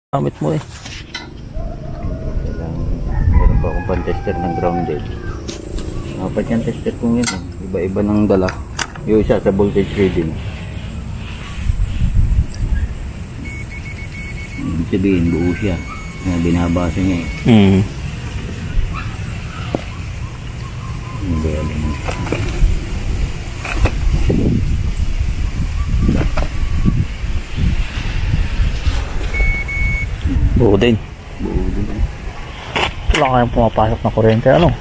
Gamit mo eh. Meron pa akong pan-tester ng grounded. Apat yung tester kong yun. Iba-iba ng dala. Yung isa sa voltage reading. Ibig sabihin, buo siya. Binabasa niya eh. Buo din. Wala kayong pumapasok na kuryente, ano?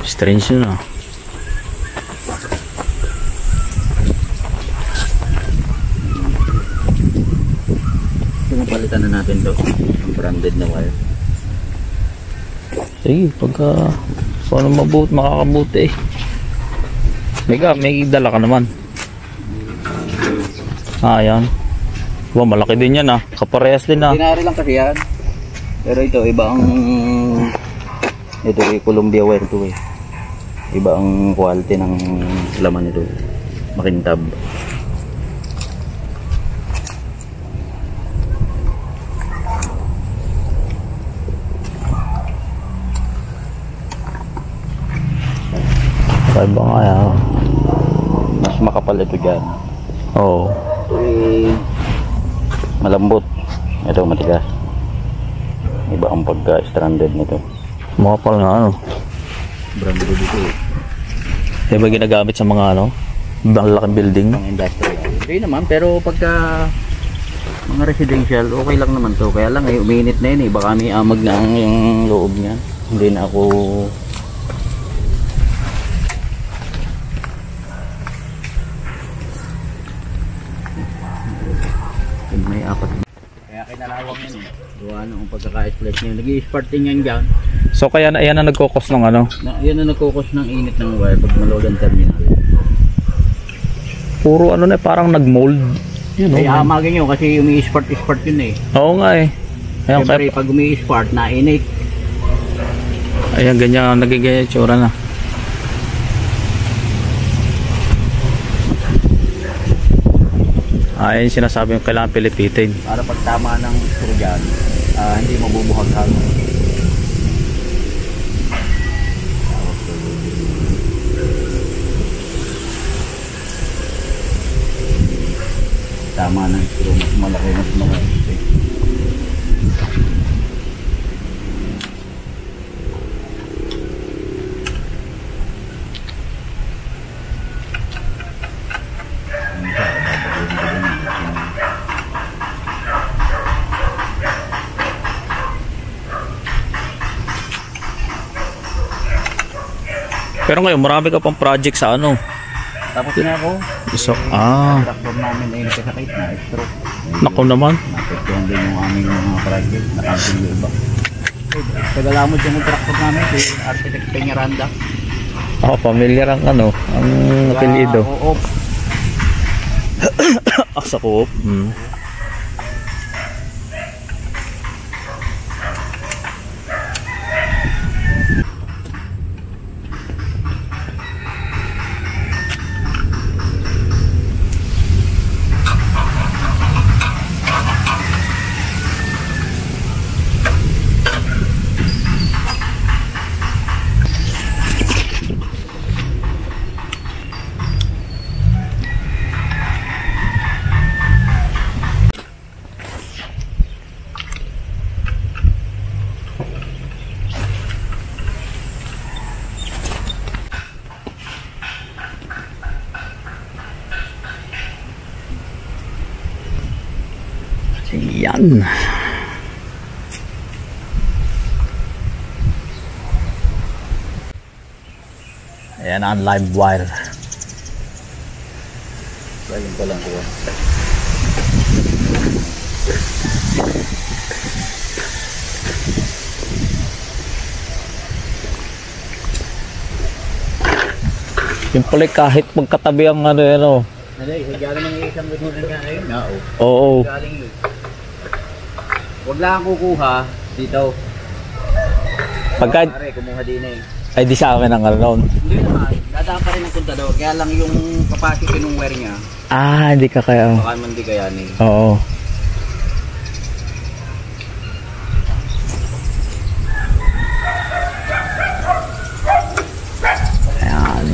Strange yun, ah. Pinapalitan na natin to. Ang branded na wire. Sige, pagka paano makakabuti eh. May dala ka naman. Ayan. Wow, malaki din yan ah. Kaparehas din ah. Dinari lang kasi yan. Pero ito, iba ang... Ito ay Columbia wire to eh. Iba ang quality ng laman nito. Makintab. Kaiba nga yan. Mas makapal ito dyan. Oo. Ito ay malambot. Ito matigas. Iba ang pagka-stranded nito. Makapal nga ano. Branded dito eh. Diba ginagamit sa mga ano? Malaking building? Pang industrial. Hindi naman, pero pagka mga residential, okay lang naman to. Kaya lang eh, uminit na yun eh. Baka may amag na yung loob niya. Hindi na ako... May apat. Kaya kinalawang yun eh. Gawa nung pagkaka-splash niya. Nag-i-sparting yan dyan. So kaya na ayan na nagkukos ng ano? Yan na nagkukos ng init ng wire pag malolan terminal. Puro ano na parang nag-mold. Yun, ay amagin nyo kasi umi-spart yun eh. Oo nga eh. Ayan, siyempre pag umi-spart na init. Ayan ganyan nagiging tsura na. Ayan sinasabi yung kailangan pilipitin. Para pag tama ng screw dyan, hindi mabubuhag-hag. Tama ng screw, mas malaki, mas malaki. Pero ngayon marami ka pang project sa ano? Tapos na ako. So, Traktor namin ay nakasakit na, stroke. Nako naman. Napagtuhan din yung aming mga project, nakamping yung iba. Tagalamod yung traktor namin, si Architect Peñaranda. Ako, familiar ang ano, ang apelyido. Oo. Sa Coop. Yan. Ayan ang live wire. Ayun pa lang ko. Yung pala kahit magkatabi ang ano yan o. Galing ng isang gudunan nga ngayon. Oo. Galing yun. Huwag lang kukuha dito. Pagka, Pare, kumuha din eh. ay di sa amin ang alone. Hindi naman, dadaan pa rin ang kontador. Kaya lang yung capacity ng wire niya, Hindi ka kaya. baka man di kayanin. Oo. Ayan.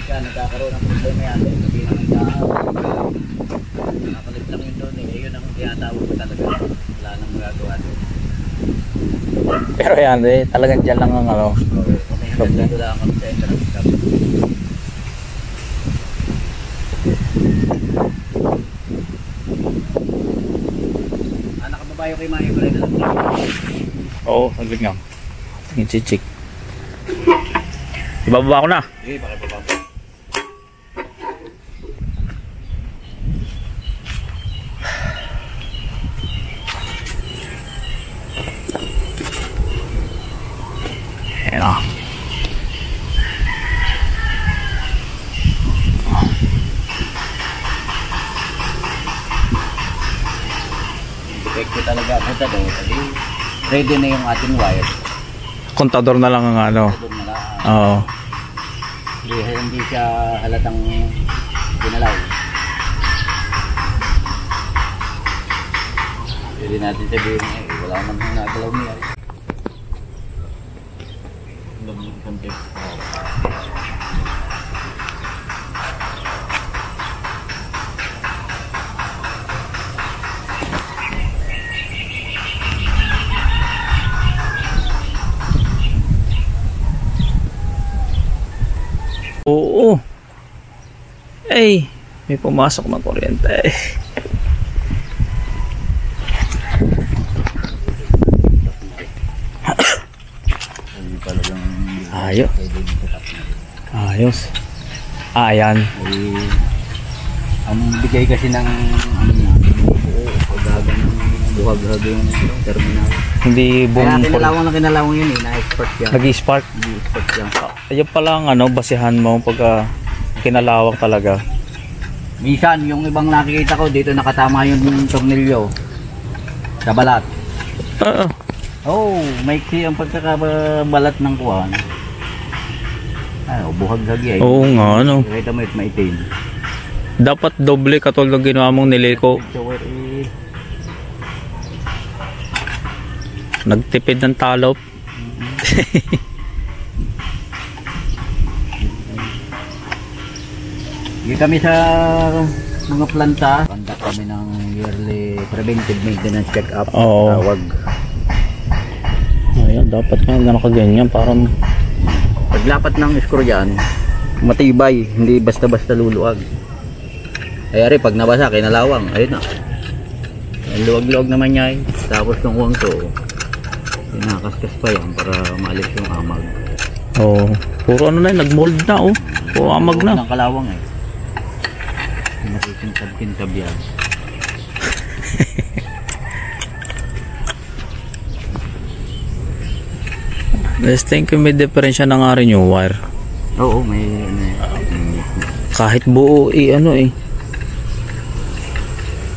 Kaya nagkakaroon ng problema yan. Sabi naman nakalit lang yun doon eh. Yun ang tinatawag ko talaga. Wala nang magagawa doon. Pero yan talagang dyan lang ang ano. Okay, hanggang dito lang kami sa entrance cap. Nakababayo kay Mayo pa rin na lang. Oo, saglit nga. Tingin si Chick. Ibababa ko na. Sige, pakibaba po. Ayan o. Depekto talaga ako doon. Ready na yung ating wire. Kontador na lang ang ano. Doon na lang. Oo. Hindi siya halatang ginalaw. Pwede natin sabihin wala man nang nagalaw niya. Lumang konti. Oo. Ay, may pumasok ng kuryente. Ayos. Ayos. Ayan. Ang bigay kasi ng pag-aga ng buhag-hag yung terminal. Hindi Kaya buong kinalawang yun eh, na-export yan. nag-spark. Nag-export yan. Ayun pala ang ano, basihan mo pagka kinalawak talaga. Minsan, yung ibang nakikita ko dito nakatama yung tornilyo sa balat. Oo. Oh, maiksi ang pagkakabalat ng kuwan. Ano, buhag-hag yan. Oo nga, ano. Kita mo ito maitim. Dapat doble katulad ng ginawa mong niliko. So, Nagtipid ng talop. Hindi kami sa mga planta. Panda kami ng yearly preventive maintenance check-up. Oo. Tawag. Ayan, dapat nga nakaganyan. Parang Paglapat ng screw yan, matibay. Hindi basta-basta luluwag. Ayari, pag nabasa, kinalawang. Ayun na. Luwag-luwag naman niya eh. Tapos yung uwang to, pinakaskas pa yan para maalis yung amag. oh, puro ano na yun, nagmold na oh. Puro amag na. Ng kalawang eh. Kintab-kintab yan. Let's think may diferensya na nga rin yung wire. Oo, may Kahit buo ano eh.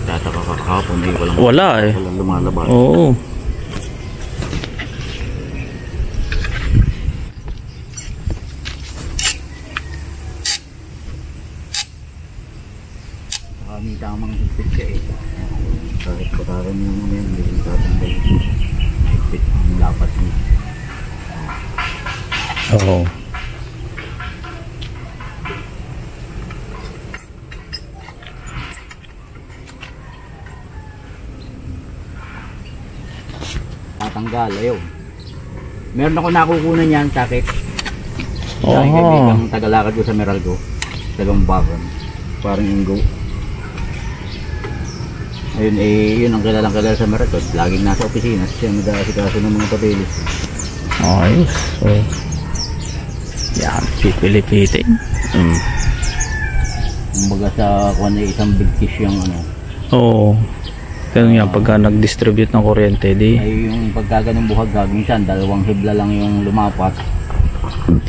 tataka ka kahapon eh. Wala eh. Walang lumalabas. Oo. Kami tamang higpit siya eh. Kahit pataran mo naman yan, hindi rin tatanggal. Higpit ang lapat niya. Oo. Tatanggal, ayaw. Meron ako nakukunan yan, sakit. Oo. Sa aking kaibigang tagalakad ko sa Meralco. Dalawang bakon. Parang inggo. Ayun eh, yun ang kilalang-kilala sa Meralco. Laging nasa opisina. Siya nag-aasikaso ng mga papeles. Ayos. So, yan, pipilipitin. Kumbaga sa kung ano, isang big fish yung ano. Oo. Ganun yan, pagka nag-distribute ng kuryente, di... Ay yung pagka ganung buhagag, minsan dalawang hibla lang yung lumapat.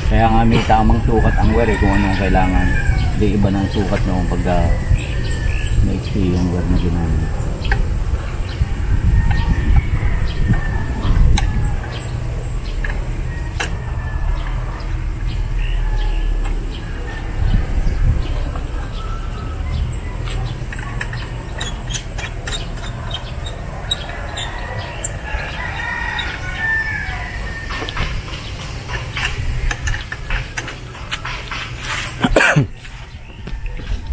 Kaya nga may tamang sukat ang wire kung anong kailangan. Hindi iba ng sukat noong pagka maiksi yung wire na ginamit.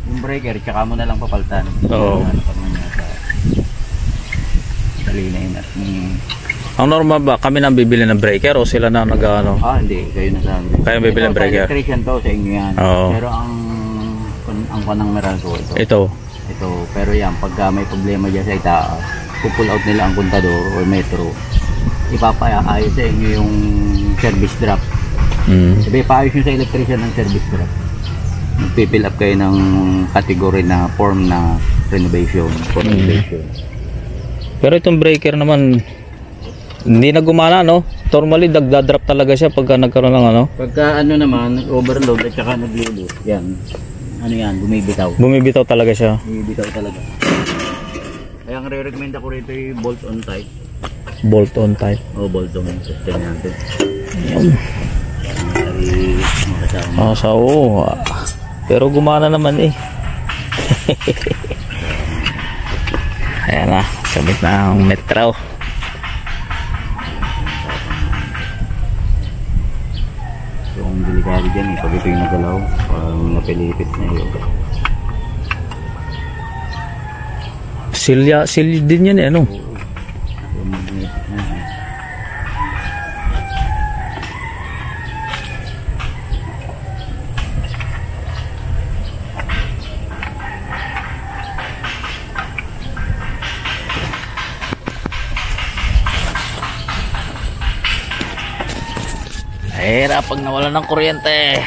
Yung breaker, tsaka mo na lang papaltan. Oo. Dali na yun at Ang normal ba, kami nang bibili ng breaker o sila na nag-ano? hindi, kayo na sa amin. Kayo bibili ng breaker? Ito, sa electrician to, sa inyo yan. Oo. Pero ang panang Meralco ito. Ito. Pero yan, pagka may problema dyan sa itaas, pull out nila ang kontador o metro, ipapaayos sa inyo yung service drop. Sabi, paayos nyo sa electrician ng service drop. Magpipill up kayo ng category na form na renovation. Pero itong breaker naman, hindi na gumana, no? Normally, nagdadrop talaga siya pagka nagkaroon ng ano? Pagka ano naman, overload at saka nag-load, yan. Ano yan, bumibitaw. Bumibitaw talaga siya. Bumibitaw talaga. Kaya ang re-recommend ako rito yung bolt-on type. Bolt-on type. O bolt-on system natin. Yan. Oo. Pero gumana naman eh. Ayan na, sabit na ang metro. So ang delikado dyan pag ito yung nagalaw, parang napilipit na yun. Silya din yan eh, ano? Hirap pag nawala ng kuryente.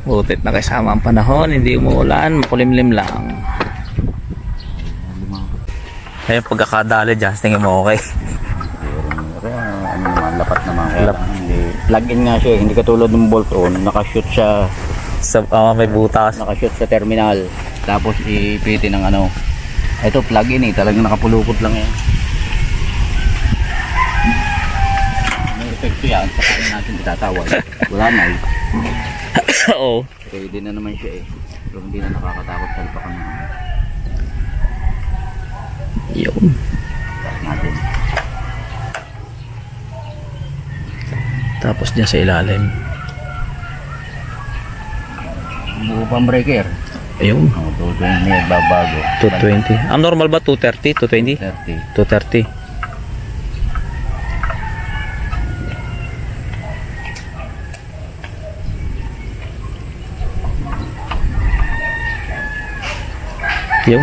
Butit na kasama ang panahon, hindi umuulan, makulimlim lang. Ayun, pagkakadali dyan, tingin mo okay? Ano naman, lapat naman. Plug-in nga siya, hindi katulad ng bolt-on, nakashoot siya. May butas. Nakashoot sa terminal, tapos ipiti ng ano. Ito plug-in talagang nakapulukot lang yan. May epekto yan, sa kanya natin itatawag. Wala na eh. Oo. Kaya din na naman siya eh. So hindi na nakakatakot salpakan na Yun. natin. Tapos dyan sa ilalim. Buo pang breaker. Ayun. O, 220 may babago. 220. Ang normal ba 230? 220? 30. 230. Yung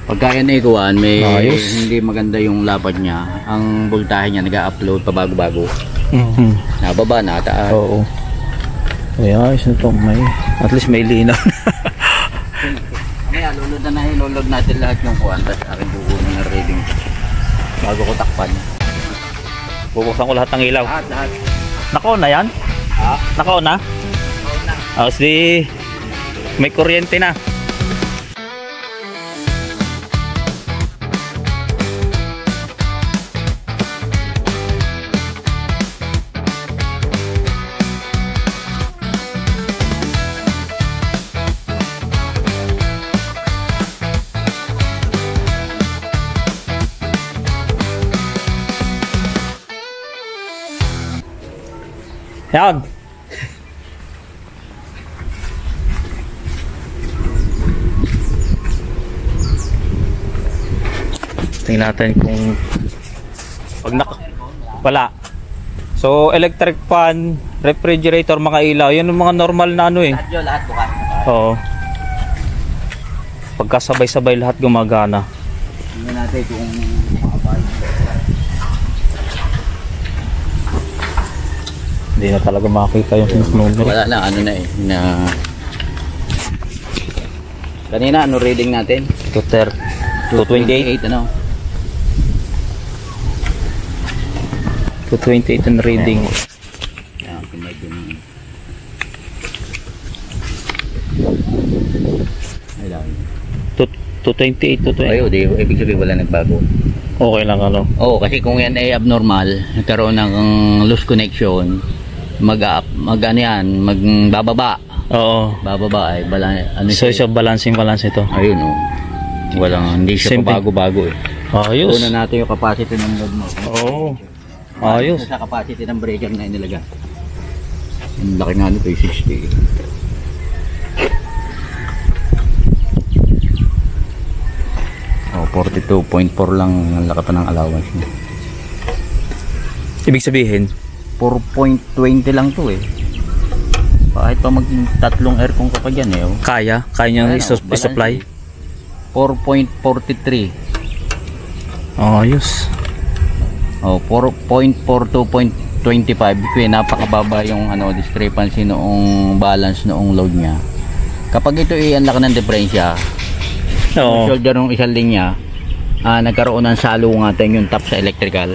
Pagka yan ikuan, may ayos. hindi maganda yung lapad niya. Ang voltahe niya nag-upload pa bago-bago. Nababa na taas. Oo. Ay, ayos na to. At least may linaw. Kaya lulod natin lahat yung kuan. Tapos akin kukunin ng reading bago ko takpan. Bubuksan ko lahat ng ilaw. Lahat. Naka-on na yan? Ha? Naka-on na? Oh, si may kuryente na. Yan. Tingnan natin kung wala. So electric fan, refrigerator, mga ilaw, yan yung mga normal na ano eh. Lahat bukas. Oo. Pagkasabay-sabay lahat gumagana. Tingnan natin kung makapal. Hindi na talaga makita yung number. Wala na, ano na eh. Kanina, ano reading natin? 228. 228, ano? 228 ang reading. Yan, medyo ay lang. 228, 228. Ayo, di ibig sabihin wala nagbago. Okay lang ano. Oo, kasi kung yan ay abnormal, nagkaroon ng loose connection, ano yan, magbababa. Oo. Bababa ay ano So siya balancing ito. Ayun oh. Hindi siya Simple. bago-bago eh. Ayos. Una natin yung capacity ng load mo. Oo. Ayos. Sa capacity ng breaker na inilaga. Ang laki nga nito, 60. Oh, 42.4 lang ang laki pa ng allowance niya. Ibig sabihin, 4.20 lang to eh. Kahit pa tatlong aircon ka pa dyan eh. Oh. kaya niyang Ayan, oh, i-supply. 4.43. Ayos. Oh, 4.42.25. Kaya napakababa yung discrepancy noong balance noong load niya. Kapag ito ay ang laki ng diferensya, Oo. shoulder ng isang linya, nagkaroon ng salungatan yung top sa electrical.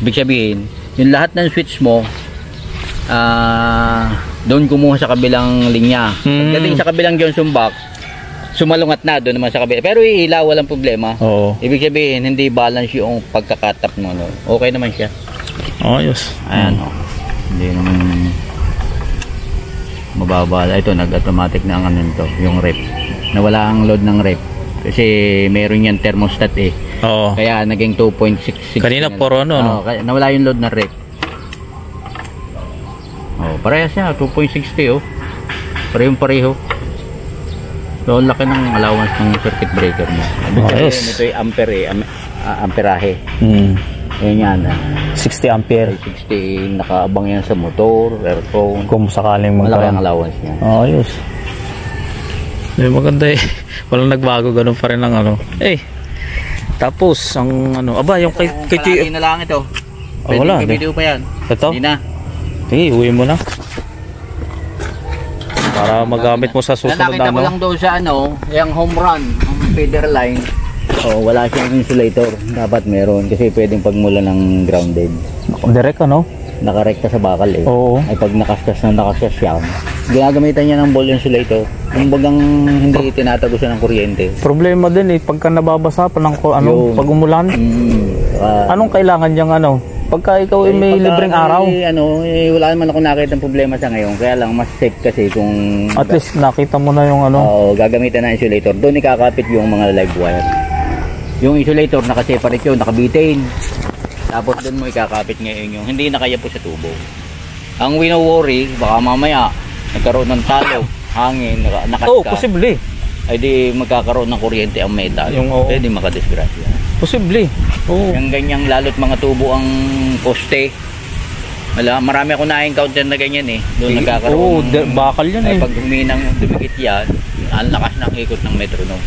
Ibig sabihin, yung lahat ng switch mo, doon kumuha sa kabilang linya. Pagdating sa kabilang Johnson box, sumalungat na doon naman sa kabila. Pero ilaw, walang problema. Oo. Ibig sabihin, hindi balance yung pagkakatap mo. No? Okay naman siya. Ayos. Ayan, oh. Hindi naman mababa. Ito, nag-automatic na ang nito, yung rep. Nawala ang load ng rep. Kasi meron yan thermostat eh. Oo. Kaya naging 2.66. Kanina na lang. 4 ano, no? Kaya nawala yung load ng rep. Oh, parehas siya, 2.60 oh. Parehong-pareho. So, ang laki ng allowance ng circuit breaker mo. Ayos. Ito yung ampere eh, amperahe. Ayan yan. 60 ampere. 60, nakaabang yan sa motor, aircon. Kung sakaling Malaki ang magkaroon. allowance niya. Ayos. Maganda eh. Walang nagbago, ganun pa rin ang ano. Tapos ang aba yung kay Palagi na lang ito. Pwede wala, video pa yan. Ito? Hindi na. Sige, uwi mo na. Para magamit mo sa susunod Nakita ko lang doon sa yung home run, ang feeder line. Oh, wala siyang insulator. Dapat meron kasi pwedeng pagmula ng grounded. Direct Nakarekta sa bakal eh. Oo. Ay pag nakaskas siya, ginagamitan niya ng ball insulator. Yung bagang hindi tinatagusan ng kuryente. Problema din pagka nababasa pa ng pag umulan. Anong kailangan niyang pagka ikaw may libreng araw? Wala naman ako nakita ng problema sa ngayon. Kaya lang mas safe kasi kung At least nakita mo na yung Oo, gagamitan ng insulator. Doon ikakapit yung mga live wire. Yung insulator nakaseparate yun, nakabitin. Tapos doon mo ikakapit ngayon yung hindi nakaya po sa tubo. Ang wino-worry, baka mamaya nagkaroon ng talo, hangin, nakaska. Posible. Ay di magkakaroon ng kuryente ang metal. Pwede makadisgrasya. Posible. Oo. Yung ganyang lalo't mga tubo ang poste. Marami ako na-encounter na ganyan eh. Doon nagkakaroon. Bakal yan Ay pag huminang dumikit yan, ang lakas ng ikot ng metronome.